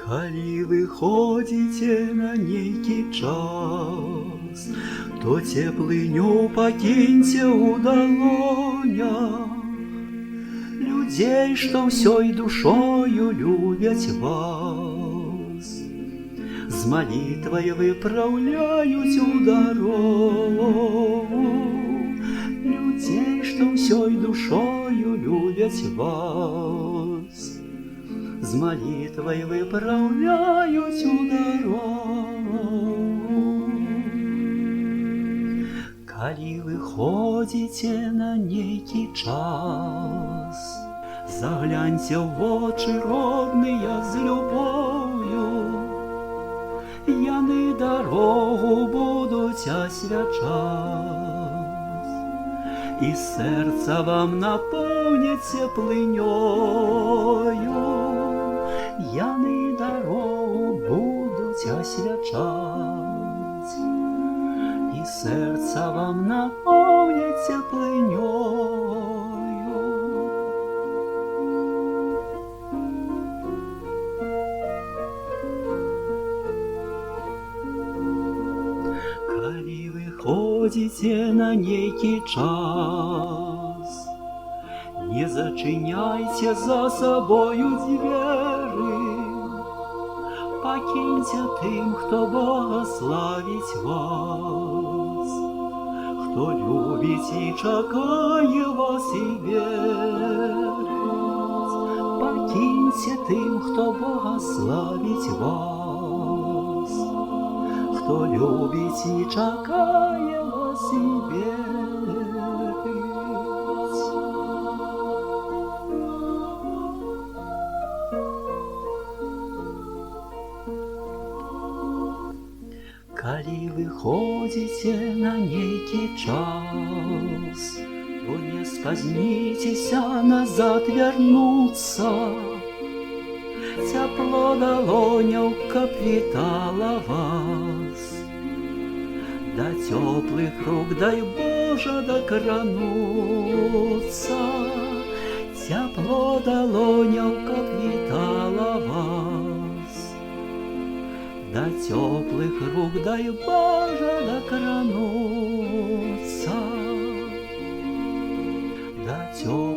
Калі вы ходзіце на нейкі час, то цеплыню пакіньце ў далонях людзей, што ўсёй душою любяць вас, з малітвай выпраўляюць у дарогу людзей, што ўсёй душою любяць вас, з малітвай выпраўляюць у дарогу. Калі вы ходзіце на нейкі час, загляньце ў вочы родныя з любоўю, яны дарогу будуць асвячаць, і сэрца вам напоўніць цеплынёю, яны дарогу будуць асвячаць, і сэрца вам напоўніць цеплынёю. Калі вы ходзіце на нейкі час, не зачыняйце за сабою дзверы, пакіньце тым, хто благаславіць вас, хто любіць і чакае вас і верыць, пакіньце тым, хто благаславіць вас, хто любіць і чакае вас і верыць. Калі вы ходзіце на нейкі час, то не спазніцеся назад вярнуцца, цяпло далоняў, каб вітала вас, да цёплых рук, дай Божа, дакрануцца, цяпло далоняў, каб вітала вас, да цёплых рук, дай Божа, дакрануцца, да цёплых